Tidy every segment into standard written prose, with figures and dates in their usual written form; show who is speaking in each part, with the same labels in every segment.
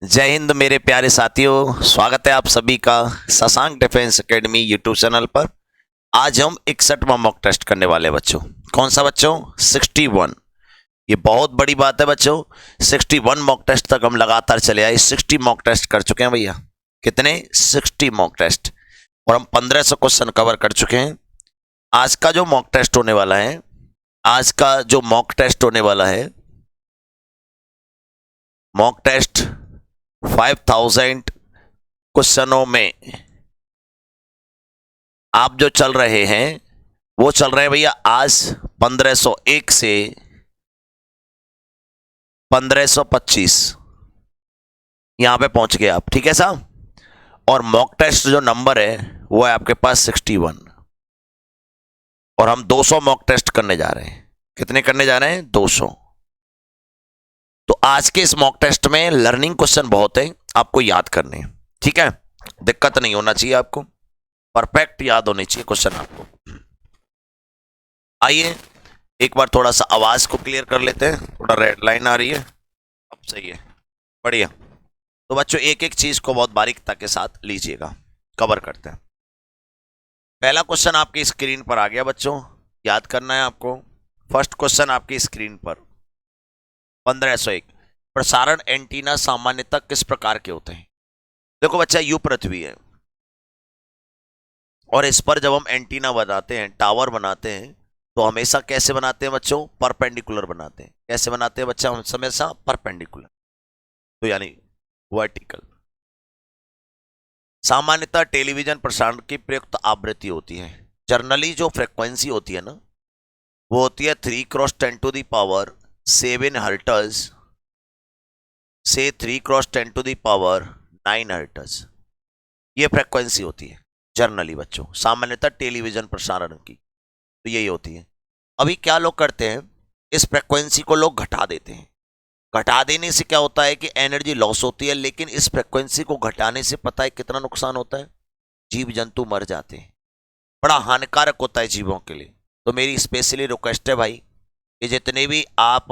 Speaker 1: जय हिंद मेरे प्यारे साथियों, स्वागत है आप सभी का Shashank defence academy YouTube channel पर। आज हम 61वां मॉक टेस्ट करने वाले हैं बच्चों। कौन सा बच्चों? 61। ये बहुत बड़ी बात है बच्चों। 61 मॉक टेस्ट तक हम लगातार चले आए। 60 मॉक टेस्ट कर चुके हैं भैया। कितने? 60 मॉक टेस्ट। और हम 1500 क्वेश्चन कवर कर चुके हैं। आज का जो मॉक टेस्ट होने वाला है, मॉक टेस्ट 5000 क्वेश्चनों में आप जो चल रहे हैं वो चल रहे हैं भैया आज 1501 से 1525 यहां पे पहुंच गए आप। ठीक है साहब। और मॉक टेस्ट जो नंबर है वो है आपके पास 61। और हम 200 मॉक टेस्ट करने जा रहे हैं। कितने करने जा रहे हैं? 200। तो आज के इस मॉक टेस्ट में लर्निंग क्वेश्चन बहुत है, आपको याद करने हैं। ठीक है, दिक्कत नहीं होना चाहिए आपको, परफेक्ट याद होने चाहिए क्वेश्चन आपको। आइए एक बार थोड़ा सा आवाज को क्लियर कर लेते हैं। थोड़ा रेड लाइन आ रही है, अब सही है, बढ़िया। तो बच्चों एक एक चीज को बहुत बारीकता के साथ लीजिएगा, कवर करते हैं। पहला क्वेश्चन आपकी स्क्रीन पर आ गया बच्चों, याद करना है आपको। फर्स्ट क्वेश्चन आपकी स्क्रीन पर 1501। प्रसारण एंटीना सामान्यतः किस प्रकार के होते हैं? देखो बच्चा, यू पृथ्वी है और इस पर जब हम एंटीना बनाते हैं, टावर बनाते हैं, तो हमेशा कैसे बनाते हैं बच्चों? परपेंडिकुलर बनाते हैं। कैसे बनाते हैं बच्चा? हम हमेशा परपेंडिकुलर, तो यानी वर्टिकल। सामान्यतः टेलीविजन प्रसारण की प्रयुक्त आवृत्ति होती है। जनरली जो फ्रीक्वेंसी होती है ना, वो होती है 3 × 10⁻⁷ हर्ट्ज से 3 × 10⁻⁹ हर्ट्ज। ये फ्रीक्वेंसी होती है जनरली बच्चों, सामान्यतः टेलीविजन प्रसारण की, तो यही होती है। अभी क्या लोग करते हैं, इस फ्रीक्वेंसी को लोग घटा देते हैं। घटा देने से क्या होता है कि एनर्जी लॉस होती है, लेकिन इस फ्रीक्वेंसी को घटाने से पता है कितना नुकसान होता है? जीव जंतु मर जाते हैं, बड़ा हानिकारक होता है जीवों के लिए। तो मेरी स्पेशली रिक्वेस्ट है भाई कि जितने भी आप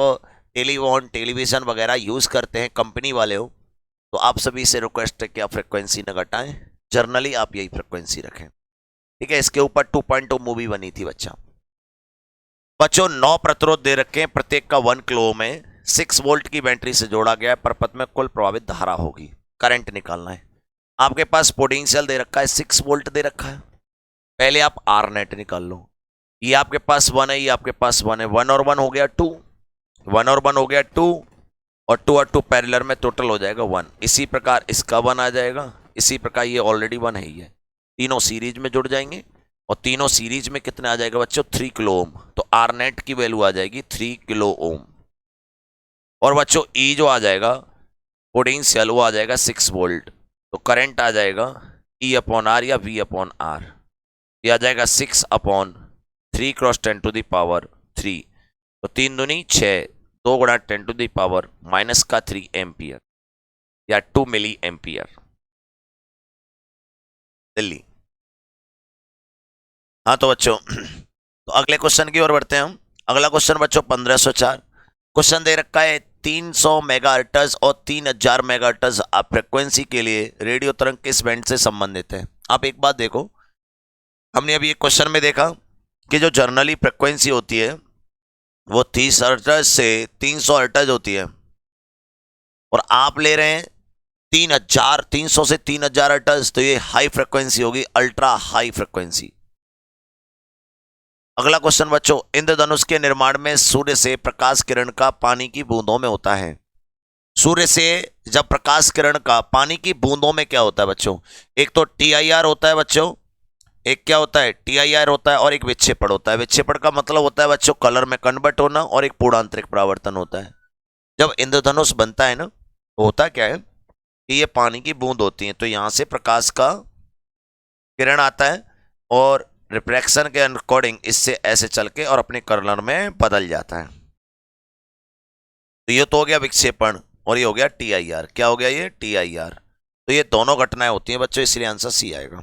Speaker 1: टेलीविजन वगैरह यूज करते हैं, कंपनी वाले हो, तो आप सभी से रिक्वेस्ट है कि आप फ्रीक्वेंसी न घटाएं, जर्नली आप यही फ्रीक्वेंसी रखें। ठीक है। इसके ऊपर 2.0 मूवी बनी थी बच्चों 9 प्रतिरोध दे रखे हैं, प्रत्येक का 1 किलो में 6 वोल्ट की बैटरी से जोड़ा गया है। परपथ में कुल प्रभावित धारा होगी, करंट निकालना है। आपके पास पोटेंशियल दे रखा है 6 वोल्ट दे रखा है। पहले आप आर नेट निकाल लो। ये आपके पास 1 है, ये आपके पास 1 है। 1 और 1 हो गया 2, 1 और 1 हो गया 2, और 2 और 2 पैरेलल में टोटल हो जाएगा 1। इसी प्रकार इसका 1 आ जाएगा, इसी प्रकार ये ऑलरेडी 1 है, ये तीनों सीरीज में जुड़ जाएंगे। और तीनों सीरीज में कितने आ जाएगा बच्चों? 3 किलो ओम। तो आर नेट की वैल्यू आ जाएगी 3 किलो ओम। और बच्चों ई जो आ जाएगा पोटेंशियल, वो आ जाएगा 6 वोल्ट। तो करंट आ जाएगा E/R या V/R। ये आ जाएगा 6/3 × 10⁻3। तो 3 दूनी 6, 2 × 10⁻³ एम्पियर या 2 मिली एम्पियर। दिल्ली। हाँ तो बच्चों तो अगले क्वेश्चन की ओर बढ़ते हैं हम। अगला क्वेश्चन बच्चों 1504। क्वेश्चन दे रखा है 300 मेगाहर्ट्ज और 3000 मेगाहर्ट्ज फ्रीक्वेंसी के लिए रेडियो तरंग किस बैंड से संबंधित है? आप एक बात देखो, हमने अभी एक क्वेश्चन में देखा कि जो जर्नली फ्रीक्वेंसी होती है वो 30 हर्ट्ज से 300 हर्ट्ज होती है, और आप ले रहे हैं 300 से 3000 हर्ट्ज, तो ये हाई फ्रीक्वेंसी होगी, अल्ट्रा हाई फ्रीक्वेंसी। अगला क्वेश्चन बच्चों, इंद्रधनुष के निर्माण में सूर्य से प्रकाश किरण का पानी की बूंदों में होता है। सूर्य से जब प्रकाश किरण का पानी की बूंदों में क्या होता है बच्चों? एक तो TIR होता है बच्चों, एक क्या होता है? TIR होता है, और एक विक्षेपण होता है। विक्षेपण का मतलब होता है बच्चों कलर में कन्वर्ट होना, और एक पूर्णांतरिक परावर्तन होता है। जब इंद्रधनुष बनता है ना, तो होता क्या है कि ये पानी की बूंद होती है, तो यहां से प्रकाश का किरण आता है और रिफ्रैक्शन के अकॉर्डिंग इससे ऐसे चल के और अपने कलर में बदल जाता है। तो ये तो हो गया विक्षेपण, और ये हो गया TIR। क्या हो गया ये? TIR। तो ये दोनों घटनाएं होती हैं बच्चों, इसलिए आंसर सी आएगा।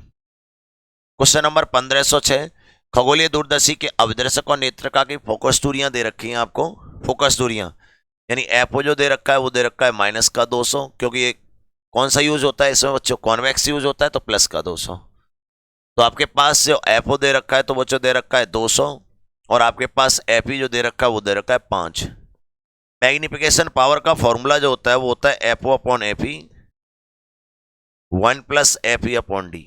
Speaker 1: Question number 1506। खगोलीय दूरदर्शी के अभिदर्शक और नेत्रका की फोकस दूरियां दे रखी हैं आपको। फोकस दूरियां यानी एफओ जो दे रखा है वो दे रखा है -200, क्योंकि ये कौन सा यूज होता है इसमें बच्चों? कॉन्वेक्स यूज होता है, तो प्लस का 200। तो आपके पास जो एफओ दे रखा है तो बच्चों दे रखा है 200, और आपके पास एफई जो दे रखा है वो दे रखा है 5। मैग्निफिकेशन पावर का फॉर्मूला जो होता है वो होता है FO upon FE 1 plus FE upon D.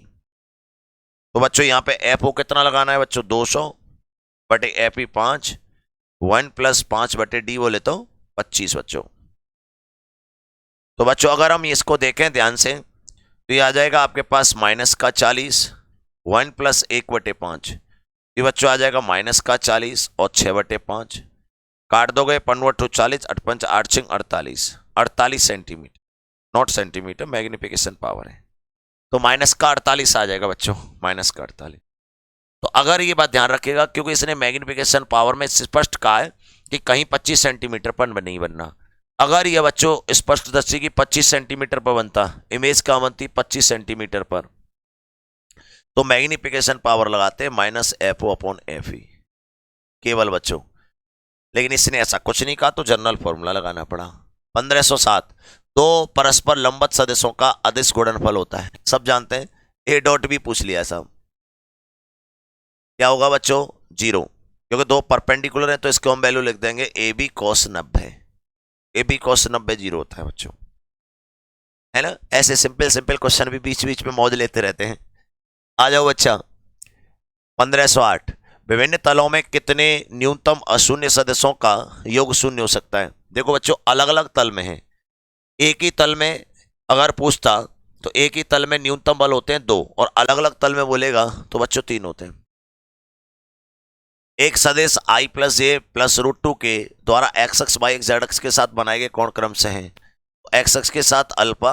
Speaker 1: तो बच्चों यहाँ पे एफओ कितना लगाना है बच्चों? 200 बटे एफई 5, 1 प्लस 5 बटे डी बोले तो 25 बच्चों। तो बच्चों अगर हम इसको देखें ध्यान से तो ये आ जाएगा आपके पास माइनस का 40, 1 प्लस 1 बटे 5। ये बच्चों आ जाएगा माइनस का 40 और 6 बटे 5, काट दोगे 5 to 40, 8 5 8 6 48, 48 centimeter, not centimeter, magnification power है। तो माइनस का 48 आ जाएगा बच्चों, माइनस का 48। तो अगर ये बात ध्यान रखिएगा क्योंकि इसने मैग्निफिकेशन पावर में स्पष्ट कहा है कि कहीं 25 सेंटीमीटर पर नहीं बनना। अगर ये बच्चों स्पष्ट दस्ती की 25 सेंटीमीटर पर बनता, इमेज कहाँ बनती? 25 सेंटीमीटर पर, तो मैग्निफिकेशन पावर लगाते minus F O upon F E केवल बच्चों। लेकिन इसने ऐसा कुछ नहीं कहा तो जनरल फॉर्मूला लगाना पड़ा। 1507 दो परस्पर लंबवत सदिशों का अदिश गुणनफल होता है, सब जानते हैं। ए डॉट भी पूछ लिया साहब, क्या होगा बच्चों? 0, क्योंकि दो परपेंडिकुलर है तो इसको हम वैल्यू लिख देंगे A B cos 90। A B cos 90 0 होता है बच्चों, है ना। ऐसे सिंपल सिंपल क्वेश्चन भी बीच बीच में मौज लेते रहते हैं। आ जाओ बच्चा 1508 विभिन्न तलों में कितने न्यूनतम अशून्य सदस्यों का योग शून्य हो सकता है? देखो बच्चों अलग अलग तल में है, एक ही तल में अगर पूछता तो एक ही तल में न्यूनतम बल होते हैं 2, और अलग अलग तल में बोलेगा तो बच्चों 3 होते हैं। एक सदिश i प्लस ए प्लस √2 के द्वारा एक्स अक्ष वाई एक्स जेड अक्ष के साथ बनाए गए कोण क्रम से हैं। एक्स अक्ष के साथ अल्फा,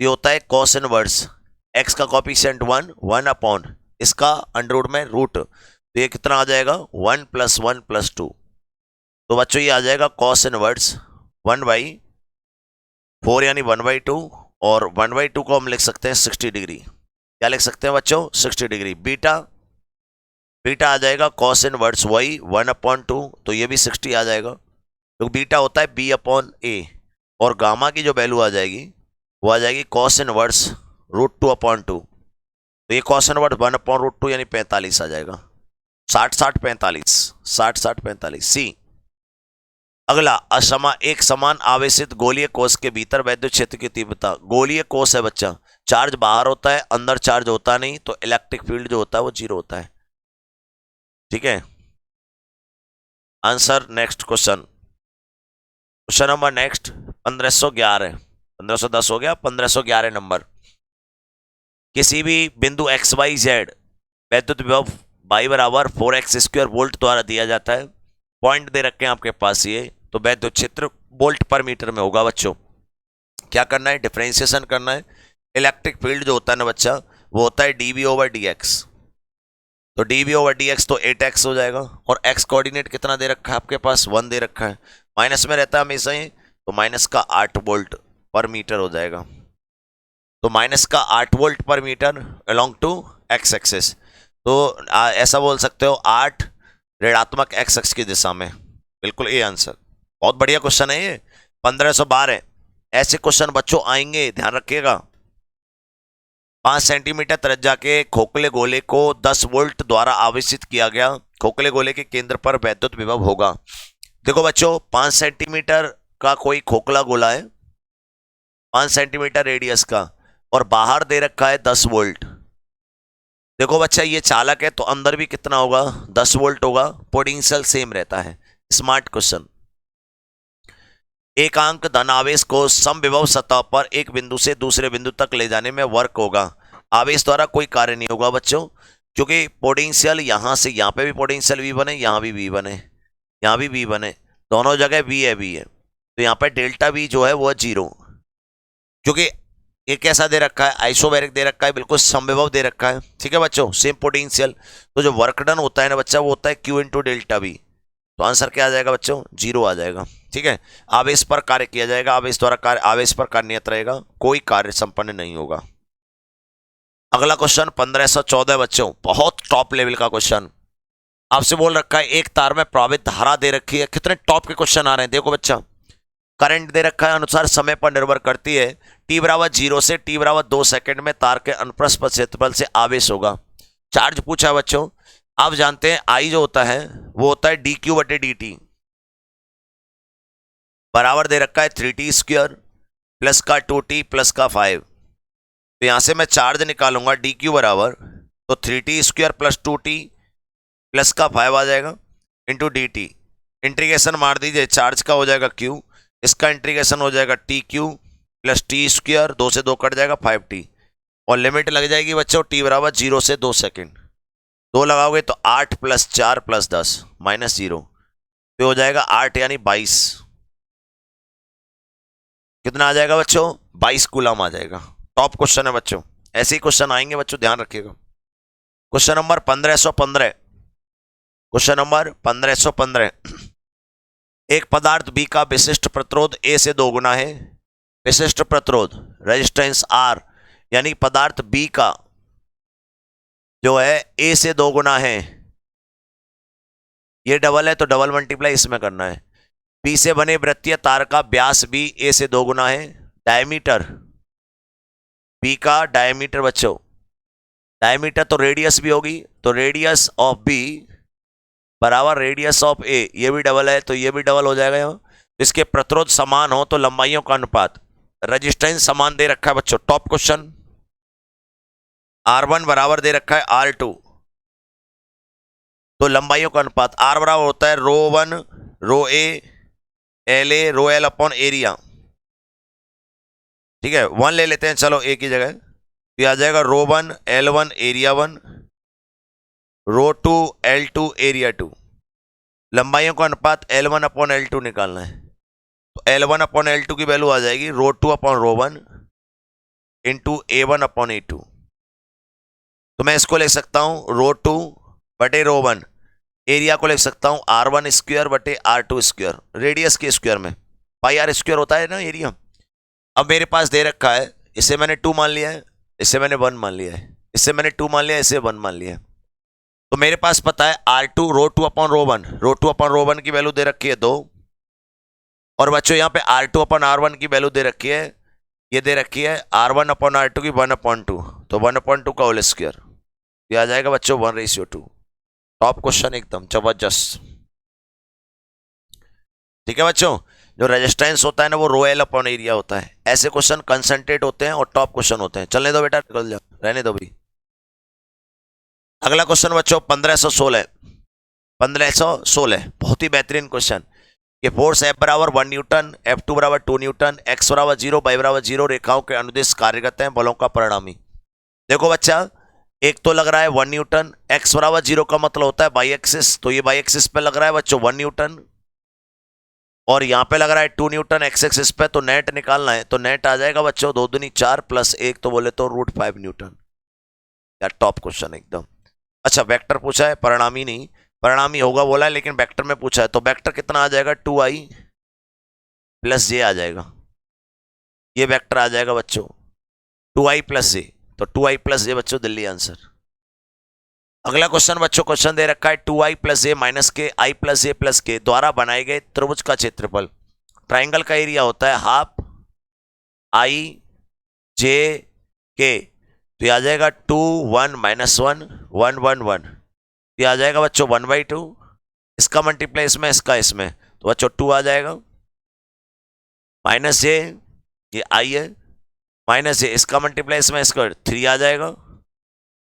Speaker 1: ये होता है कॉस इनवर्स, एक्स का कॉफिशिएंट 1, 1 अपॉन इसका अंडर में रूट, तो ये कितना आ जाएगा? 1 प्लस 1 प्लस 2। तो बच्चों ये आ जाएगा कॉस इनवर्स 1/4 यानी 1/2, और 1/2 को हम लिख सकते हैं 60 डिग्री। क्या लिख सकते हैं बच्चों? 60 डिग्री। बीटा, बीटा आ जाएगा कॉस इनवर्स वही 1/2, तो ये भी 60 आ जाएगा, तो बीटा होता है b अपॉन ए, और गामा की जो वैल्यू आ जाएगी वो आ जाएगी कॉस इनवर्स √2/2, तो ये कॉस इनवर्स 1/√2 यानी 45 आ जाएगा। 60-60-45, 60-60-45 सी। अगला एक समान आवेशित गोलीय कोश के भीतर वैद्युत क्षेत्र की तीव्रता। गोलीय कोश है बच्चा, चार्ज बाहर होता है, अंदर चार्ज होता नहीं, तो इलेक्ट्रिक फील्ड जो होता है वो 0 होता है। ठीक है, answer next question. Question number next 1511, 1510 हो गया, 1511 नंबर। किसी भी बिंदु एक्स वाई जेड वैद्युत विभव y बराबर 4x² वोल्ट द्वारा दिया जाता है। पॉइंट दे रखे हैं आपके पास ये, तो वैद्युत क्षेत्र वोल्ट पर मीटर में होगा बच्चों। क्या करना है? डिफरेंशिएशन करना है। इलेक्ट्रिक फील्ड जो होता है ना बच्चा वो होता है dV/dx, तो dV/dx तो 8x हो जाएगा, और x कोऑर्डिनेट कितना दे रखा है आपके पास? 1 दे रखा है, माइनस में रहता है हमेशा ही, तो माइनस का 8 वोल्ट पर मीटर हो जाएगा। तो माइनस का 8 वोल्ट पर meter along to x axis, तो ऐसा बोल सकते हो 8 ऋणात्मक x अक्ष की दिशा में। बिल्कुल ये आंसर, बहुत बढ़िया क्वेश्चन है ये। 1512 ऐसे क्वेश्चन बच्चों आएंगे, ध्यान रखिएगा। 5 सेंटीमीटर त्रिज्या के खोखले गोले को 10 वोल्ट द्वारा आवेशित किया गया। खोखले गोले के केंद्र पर वैद्युत विभव होगा। देखो बच्चों 5 सेंटीमीटर का कोई खोखला गोला है, 5 सेंटीमीटर रेडियस का, और बाहर दे रखा है 10 वोल्ट। देखो बच्चा ये चालक है तो अंदर भी कितना होगा? 10 वोल्ट होगा, पोटेंशियल सेम रहता है। Smart question. एकांक धनावेश को समविभव सतह पर एक बिंदु से दूसरे बिंदु तक ले जाने में वर्क होगा। आवेश द्वारा कोई कार्य नहीं होगा बच्चों, क्योंकि पोटेंशियल यहां से यहां पे भी पोटेंशियल V बने, यहां भी V बने, यहां भी V बने, दोनों जगह V है, तो यहां पे डेल्टा V जो है वो 0, क्योंकि ये कैसा दे रखा है? आइसोबैरिक दे रखा है, बिल्कुल समविभव दे रखा है। ठीक है बच्चों, सेम पोटेंशियल, तो जो वर्क डन होता है ना बच्चा वो होता है Q इंटू डेल्टा V। तो आंसर क्या आ जाएगा बच्चों? 0 आ जाएगा। ठीक है, आवेश पर कार्य किया जाएगा, आवेश द्वारा कार्य, आवेश पर कार्य नियत रहेगा, कोई कार्य संपन्न नहीं होगा। अगला क्वेश्चन 1514 बच्चों, बहुत टॉप लेवल का क्वेश्चन आपसे बोल रखा है। एक तार में प्रवाहित धारा दे रखी है। कितने टॉप के क्वेश्चन आ रहे हैं देखो बच्चा, करंट दे रखा है अनुसार समय पर निर्भर करती है। t बराबर 0 से t बराबर 2 सेकंड में तार के अनुप्रस्थ क्षेत्रफल से आवेश होगा। चार्ज पूछा है बच्चों। आप जानते हैं I जो होता है वो होता है dq बटे dt, बराबर दे रखा है 3t स्क्वायर प्लस का 2t प्लस का 5। तो यहां से मैं चार्ज निकालूंगा dq बराबर, तो 3t square plus 2t plus का 5 आ जाएगा इंटू dt। इंटीग्रेशन मार दीजिए, चार्ज का हो जाएगा q, इसका इंटीग्रेशन हो जाएगा T Q plus T square, 2 से 2 कट जाएगा 5t, और लिमिट लग जाएगी बच्चों t बराबर 0 से 2 सेकंड। 2 लगाओगे तो 8 प्लस 4 प्लस 10 माइनस 0, तो हो जाएगा 8 यानी 22। कितना आ जाएगा बच्चों? 22 कूलम आ जाएगा। टॉप क्वेश्चन है बच्चों, ऐसे ही क्वेश्चन आएंगे बच्चों, ध्यान रखिएगा। Question number 1515, question number 1515। एक पदार्थ B का विशिष्ट प्रतिरोध A से 2 गुना है। विशिष्ट प्रतिरोध रेजिस्टेंस R यानी पदार्थ B का जो है A से 2 गुना है। ये डबल है तो डबल मल्टीप्लाई इसमें करना है। B से बने वृत्तीय तार का व्यास भी A से 2 गुना है। डायमीटर B का डायमीटर बच्चों, डायमीटर तो रेडियस भी होगी, तो रेडियस ऑफ B बराबर रेडियस ऑफ A, ये भी डबल है तो ये भी डबल हो जाएगा। यहाँ इसके प्रतिरोध समान हो तो लंबाइयों का अनुपात, रेजिस्टेंस समान दे रखा है बच्चों। टॉप क्वेश्चन, R1 बराबर दे रखा है R2, तो लंबाइयों का अनुपात R बराबर होता है रो 1 रो A L A rho L upon area. ठीक है, 1 ले लेते हैं चलो A की जगह, तो आ जाएगा रो 1 L1 एरिया 1 रो 2 L2 एरिया 2। लंबाइयों का अनुपात L1 अपॉन L2 निकालना है, तो L1 अपॉन L2 की वैल्यू आ जाएगी रो 2 upon rho 1 into A1 upon A2। तो मैं इसको लिख सकता हूं रो 2 बटे रो 1, एरिया को लिख सकता हूं R1 स्क्वायर बटे R2 स्क्वायर, रेडियस के स्क्वायर में पाई आर स्क्वायर होता है ना एरिया। अब मेरे पास दे रखा है, इसे मैंने 2 मान लिया है, इसे मैंने 1 मान लिया है, इसे मैंने 2 मान लिया है, इसे 1 मान लिया है। तो मेरे पास पता है R2 रो 2 अपॉन रो 1, रो 2 अपॉन रो 1 की वैल्यू दे रखी है 2, और बच्चों यहाँ पे R2 अपॉन R1 की वैल्यू दे रखी है, ये दे रखी है R1 अपॉन R2 की 1 अपॉन 2, तो 1 अपॉन 2 का होल स्क्वायर, ये आ जाएगा बच्चों 1:2। टॉप क्वेश्चन एकदम जबरदस्त। ठीक है बच्चों, जो रेजिस्टेंस होता है ना वो रो एल अपॉन एरिया होता है। ऐसे क्वेश्चन कंसंट्रेट होते हैं और टॉप क्वेश्चन होते हैं। चलने दो बेटा, निकल जाओ, रहने दो भाई। अगला क्वेश्चन बच्चों 1516, 1516 बहुत ही बेहतरीन क्वेश्चन। कि फोर्स F बराबर 1 न्यूटन, F2 बराबर 2 न्यूटन, X बराबर 0, Y बराबर 0 रेखाओं के अनुदिश कार्यरत हैं बलों का परिणामी। देखो बच्चा, एक तो लग रहा है 1 न्यूटन, X बराबर 0 का मतलब होता है वाई एक्सिस, तो ये वाई एक्सिस पे लग रहा है बच्चों 1 न्यूटन, और यहाँ पे लग रहा है 2 न्यूटन एक्स एक्सिस पे, तो नेट निकालना है, तो नेट आ जाएगा बच्चों 2 दूनी 4 प्लस 1, तो बोले तो √5 न्यूटन। यार टॉप क्वेश्चन एकदम। अच्छा वेक्टर पूछा है, परिणामी नहीं, परिणामी होगा बोला है लेकिन वेक्टर में पूछा है, तो वेक्टर कितना आ जाएगा 2i प्लस जे आ जाएगा, ये वेक्टर आ जाएगा बच्चों 2i प्लस जे, तो 2i प्लस जे बच्चों दिल्ली आंसर। अगला क्वेश्चन बच्चों, क्वेश्चन दे रखा है 2i प्लस जे माइनस के आई प्लस जे प्लस के द्वारा बनाए गए त्रिभुज का क्षेत्रफल। ट्राइंगल का एरिया होता है हाफ आई जे के, तो ये आ जाएगा 2 1 माइनस 1 1 1 1, ये आ जाएगा बच्चों 1/2, इसका मल्टीप्लाई इसमें इसका इसमें, तो बच्चों 2 आ जाएगा, माइनस जे ये आई है, माइनस जे इसका मल्टीप्लाई इसमें इसका 3 आ जाएगा,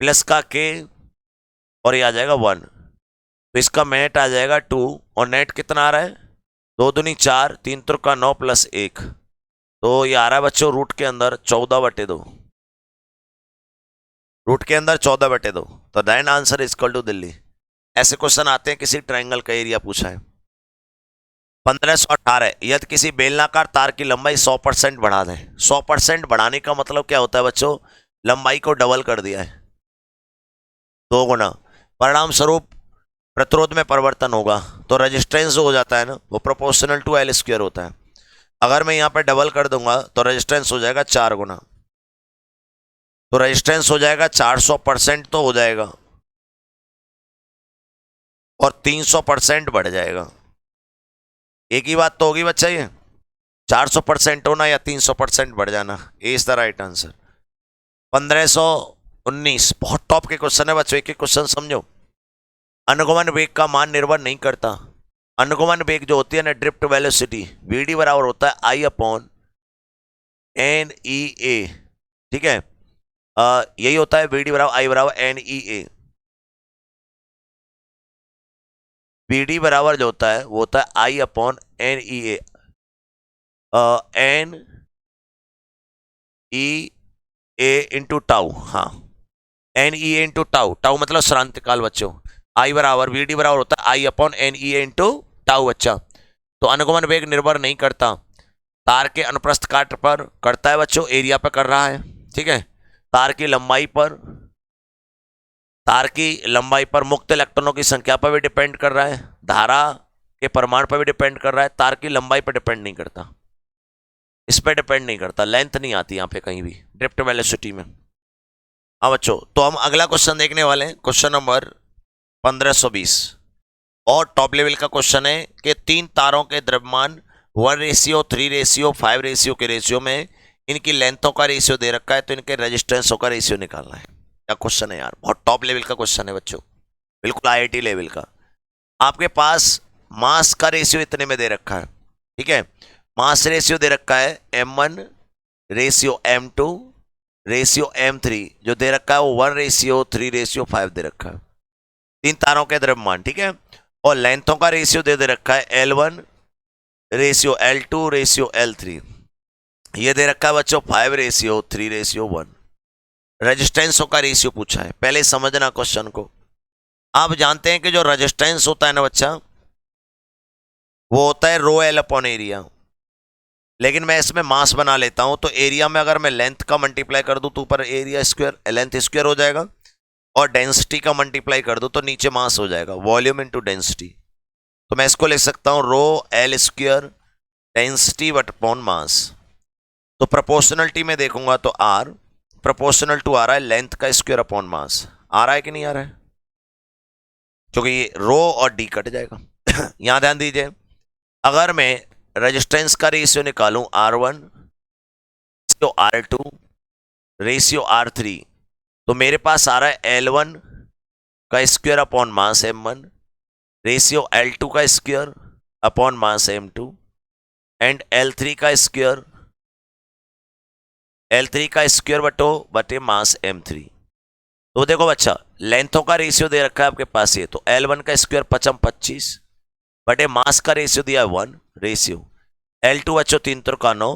Speaker 1: प्लस का के और ये आ जाएगा 1, तो इसका नेट आ जाएगा 2, और नेट कितना आ रहा है 2 दूनी 4 3 त्रिका 9 प्लस 1, तो ये आ रहा है बच्चों रूट के अंदर 14/2, रूट के अंदर 14/2, तो right answer is equal to Delhi. ऐसे क्वेश्चन आते हैं, किसी ट्राइंगल का एरिया पूछा है। 1518, यदि किसी बेलनाकार तार की लंबाई 100% बढ़ा दें, 100% बढ़ाने का मतलब क्या होता है बच्चों, लंबाई को डबल कर दिया है 2 गुना, परिणाम स्वरूप प्रतिरोध में परिवर्तन होगा, तो रेजिस्टेंस जो हो जाता है ना वो प्रोपोर्शनल टू एल स्क्वायर होता है। अगर मैं यहाँ पे डबल कर दूंगा तो रेजिस्टेंस हो जाएगा 4 गुना, तो रेजिस्टेंस हो जाएगा 400% तो हो जाएगा, और 300% बढ़ जाएगा। एक ही बात तो होगी बच्चा, ये 400% होना या 300% बढ़ जाना, ए इज द राइट आंसर। 1519 बहुत टॉप के क्वेश्चन है बच्चों, एक एक क्वेश्चन समझो। अनुगमन वेग का मान निर्भर नहीं करता। अनुगमन वेग जो होती है ना, ड्रिफ्ट वेलोसिटी, वीडी बराबर होता है आई अपॉन एन ई ए, ठीक है। यही होता है, वीडी बराबर आई बराबर एन ई ए। वीडी बराबर जो होता है वो होता है आई अपॉन एन ई ए, एन ई ए इंटू टाउ, हाँ एन ई ए इंटू टाउ, टाउ मतलब श्रांत काल बच्चों। आई बराबर वीडी बराबर होता है आई अपॉन एन ई ए इंटू टाउ बच्चा। तो अनुगमन वेग निर्भर नहीं करता तार के अनुप्रस्थ काट पर, करता है बच्चों एरिया पर कर रहा है, ठीक है। तार की लंबाई पर, तार की लंबाई पर, मुक्त इलेक्ट्रॉनों की संख्या पर भी डिपेंड कर रहा है, धारा के परिमाण पर भी डिपेंड कर रहा है, तार की लंबाई पर डिपेंड नहीं करता, इस पर डिपेंड नहीं करता, लेंथ नहीं आती यहाँ पे कहीं भी ड्रिफ्ट वेलोसिटी में। हाँ बच्चों, तो हम अगला क्वेश्चन देखने वाले हैं, क्वेश्चन नंबर 1520, और टॉप लेवल का क्वेश्चन है कि 3 तारों के द्रव्यमान 1:3, 3:, 5 के रेशियो में इनकी लेंथों का रेशियो दे रखा है, तो इनके रेजिस्टेंसों का रेशियो निकालना है। क्या क्वेश्चन है यार, बहुत टॉप लेवल का क्वेश्चन है बच्चों, बिल्कुल आईआईटी लेवल का। आपके पास मास का रेशियो इतने में दे रखा है, ठीक है। मास रेशियो दे रखा है m1 ratio m2 ratio m3, जो दे रखा है वो 1:3:5 दे रखा है। 3 तारों के द्रव्यमान, ठीक है, और लेंथों का रेशियो दे रखा है L1 ratio L2 ratio L3, ये दे रखा है बच्चों 5:3:1। रेजिस्टेंसों का रेशियो पूछा है, पहले समझना क्वेश्चन को। आप जानते हैं कि जो रेजिस्टेंस होता है ना बच्चा, वो होता है रो एल अपॉन एरिया, लेकिन मैं इसमें मास बना लेता हूं, तो एरिया में अगर मैं लेंथ का मल्टीप्लाई कर दूं तो ऊपर एरिया स्क्वायर लेंथ स्क्वायर हो जाएगा, और डेंसिटी का मल्टीप्लाई कर दूं तो नीचे मास हो जाएगा, वॉल्यूम इनटू डेंसिटी। तो मैं इसको लिख सकता हूं rho L square density but upon mass. तो प्रोपोर्शनलिटी में देखूंगा तो आर प्रोपोर्शनल टू आ रहा है लेंथ का स्क्वायर अपॉन मास, आ रहा है कि नहीं आ रहा है, क्योंकि ये रो और डी कट जाएगा। यहां ध्यान दीजिए, अगर मैं रेजिस्टेंस का रेशियो निकालूं R1 ratio R2 ratio R3, तो मेरे पास आ रहा है L1 का square upon mass M1 ratio L2 का square upon mass M2 and L3 का स्क्वायर बटे मास M3। तो देखो बच्चा, लेंथों का रेशियो दे रखा है आपके पास ये, तो L1 का स्क्वायर 25 बटे मास का रेशियो दिया है 1 रेशियो L2 बच्चों 3 का 9,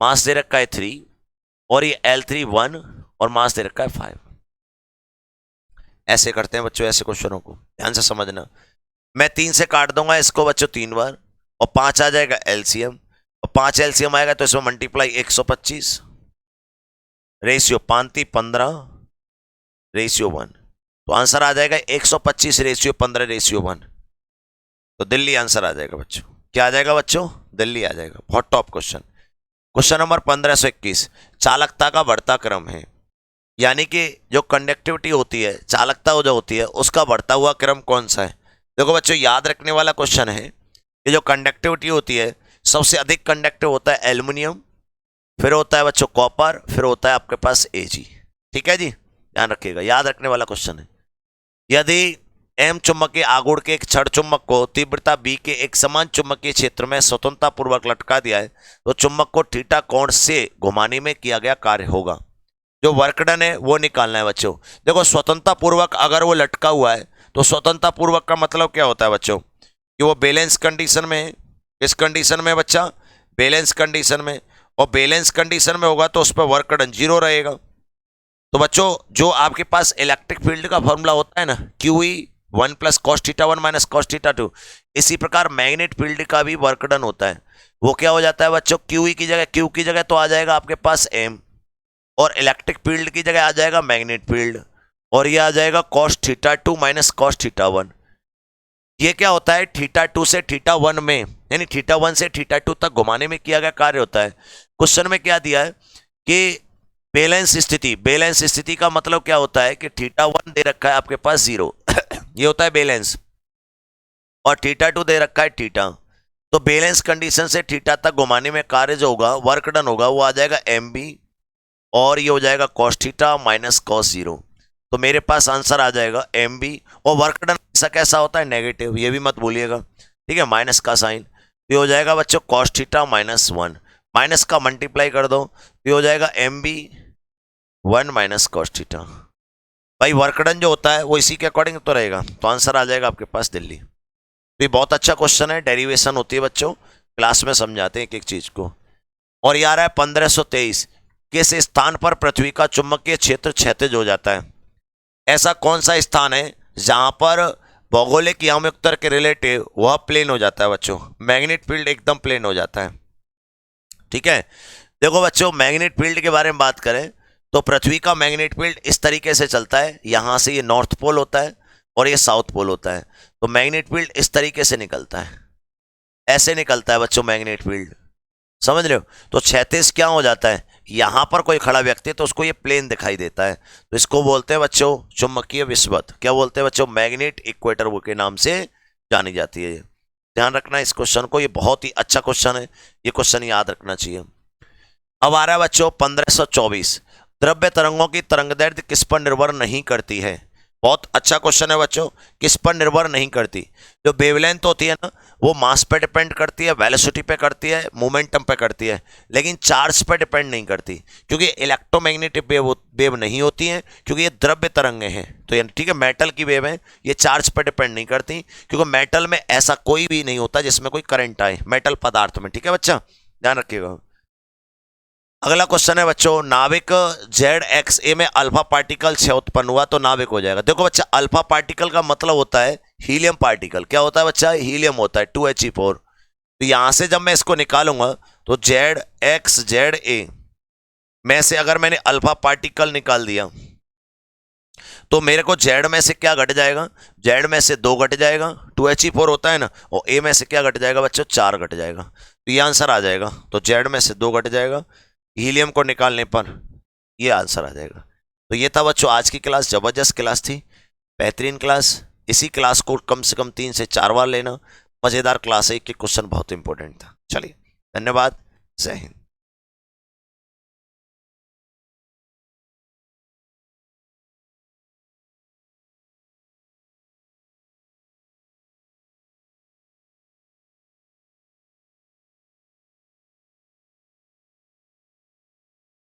Speaker 1: मास दे रखा है 3, और ये L3 1 और मास दे रखा है 5। ऐसे करते हैं बच्चों ऐसे क्वेश्चनों को, ध्यान से समझना। मैं 3 से काट दूंगा इसको बच्चों 3 बार, और 5 आ जाएगा एलसीएम, और 5 एलसीएम आएगा तो इसमें मल्टीप्लाई 125 रेशियो 15 रेशियो 1, तो आंसर आ जाएगा 125 रेशियो 15 रेशियो 1। तो दिल्ली आंसर आ जाएगा बच्चों, क्या आ जाएगा बच्चों, दिल्ली आ जाएगा। बहुत टॉप क्वेश्चन। क्वेश्चन नंबर 1521, चालकता का बढ़ता क्रम है, यानी कि जो कंडक्टिविटी होती है, चालकता जो होती है, उसका बढ़ता हुआ क्रम कौन सा है। देखो बच्चों, याद रखने वाला क्वेश्चन है कि जो कंडक्टिविटी होती है, सबसे अधिक कंडक्टिव होता है एल्युमिनियम, फिर होता है बच्चों कॉपर, फिर होता है आपके पास एजी। ठीक है जी, ध्यान रखिएगा, याद रखने वाला क्वेश्चन है। यदि एम चुंबकीय आघूर्ण के एक क्षण चुंबक को तीव्रता बी के एक समान चुंबकीय क्षेत्र में स्वतंत्रता पूर्वक लटका दिया है, तो चुंबक को थीटा कोण से घुमाने में किया गया कार्य होगा। जो वर्क डन है वो निकालना है बच्चों। देखो, स्वतंत्रता पूर्वक अगर वो लटका हुआ है, तो स्वतंत्रता पूर्वक का मतलब क्या होता है बच्चों, कि वो बैलेंस कंडीशन में है। किस कंडीशन में बच्चा, बैलेंस कंडीशन में, और बैलेंस कंडीशन में होगा तो उस पर वर्क डन 0 रहेगा। तो बच्चों, जो आपके पास इलेक्ट्रिक फील्ड का फॉर्मूला होता है ना, QE 1 + cos θ 1 - cos θ 2, इसी प्रकार मैग्नेट फील्ड का भी वर्क डन होता है। वो क्या हो जाता है बच्चों, QE की जगह, Q की जगह तो आ जाएगा आपके पास M, और इलेक्ट्रिक फील्ड की जगह आ जाएगा मैग्नेट फील्ड, और ये आ जाएगा cos θ 2 - cos θ 1। ये क्या होता है, θ2 से θ1 में, यानी θ1 से θ2 तक घुमाने में किया गया कार्य होता है। क्वेश्चन में क्या दिया है कि बैलेंस स्थिति, बैलेंस स्थिति का मतलब क्या होता है कि θ1 दे रखा है आपके पास 0 ये होता है बैलेंस, और θ2 दे रखा है θ, तो बैलेंस कंडीशन से थीटा तक घुमाने में कार्य जो होगा, वर्क डन होगा, वो आ जाएगा mb, और ये हो जाएगा cos थीटा माइनस cos 0। तो मेरे पास आंसर आ जाएगा mb, और वर्क डन ऐसा कैसा होता है, नेगेटिव, ये भी मत भूलिएगा, ठीक है, माइनस का साइन। ये हो जाएगा बच्चों cos थीटा माइनस 1, माइनस का मल्टीप्लाई कर दो, ये हो जाएगा mb 1 माइनस cos थीटा। भाई वर्क डन जो होता है वो इसी के अकॉर्डिंग तो रहेगा, तो आंसर आ जाएगा आपके पास दिल्ली। तो ये बहुत अच्छा क्वेश्चन है, डेरिवेशन होती है बच्चों, क्लास में समझाते हैं एक एक चीज को। और ये आ रहा है 1523, किस स्थान पर पृथ्वी का चुंबकीय क्षेत्र क्षैतिज हो जाता है? ऐसा कौन सा स्थान है जहां पर भौगोलिक याम उत्तर के रिलेटिव वह प्लेन हो जाता है बच्चों, मैग्नेट फील्ड एकदम प्लेन हो जाता है, ठीक है। देखो बच्चों, मैग्नेट फील्ड के बारे में बात करें तो पृथ्वी का मैग्नेट फील्ड इस तरीके से चलता है, यहां से ये नॉर्थ पोल होता है और ये साउथ पोल होता है, तो मैग्नेट फील्ड इस तरीके से निकलता है, ऐसे निकलता है बच्चों मैग्नेट फील्ड, समझ रहे हो। तो क्षैतिज क्या हो जाता है, यहां पर कोई खड़ा व्यक्ति है तो उसको ये प्लेन दिखाई देता है, तो इसको बोलते हैं बच्चों चुंबकीय विषुवत। क्या बोलते हैं बच्चों, मैग्नेट इक्वेटर वो के नाम से जानी जाती है। ध्यान रखना इस क्वेश्चन को, ये बहुत ही अच्छा क्वेश्चन है, ये क्वेश्चन याद रखना चाहिए। अब आ रहा है बच्चों 1524, द्रव्य तरंगों की तरंगदैर्घ्य किस पर निर्भर नहीं करती है? बहुत अच्छा क्वेश्चन है बच्चों, किस पर निर्भर नहीं करती? जो वेवलेंथ होती है ना, वो मास पे डिपेंड करती है, वेलोसिटी पे करती है, मोमेंटम पे करती है, लेकिन चार्ज पे डिपेंड नहीं करती, क्योंकि इलेक्ट्रोमैग्नेटिक वेव नहीं होती है, क्योंकि ये द्रव्य तरंगे हैं। तो ये ठीक है, मेटल की वेव है, ये चार्ज पे डिपेंड नहीं करती, क्योंकि मेटल में ऐसा कोई भी नहीं होता जिसमें कोई करंट आए, मेटल पदार्थ में, ठीक है बच्चा, ध्यान रखिएगा। अगला क्वेश्चन है बच्चों, नाभिक ZXA में अल्फा पार्टिकल से उत्पन्न हुआ तो नाभिक हो जाएगा। देखो बच्चा, अल्फा पार्टिकल का मतलब होता है हीलियम पार्टिकल। क्या होता है बच्चा, हीलियम होता है 2He4। तो यहां से जब मैं इसको निकालूंगा तो ZXZA में से अगर मैंने अल्फा पार्टिकल निकाल दिया तो मेरे को Z में से क्या घट जाएगा, Z में से 2 घट जाएगा, 2He4 होता है ना, और A में से क्या घट जाएगा बच्चों, 4 घट जाएगा। तो ये आंसर आ जाएगा, तो Z में से 2 घट जाएगा, हीलियम को निकालने पर ये आंसर आ जाएगा। तो ये था बच्चों आज की क्लास, जबरदस्त क्लास थी, बेहतरीन क्लास। इसी क्लास को कम से कम 3 से 4 बार लेना, मजेदार क्लास है, एक क्वेश्चन बहुत इंपॉर्टेंट था। चलिए, धन्यवाद, जय हिंद।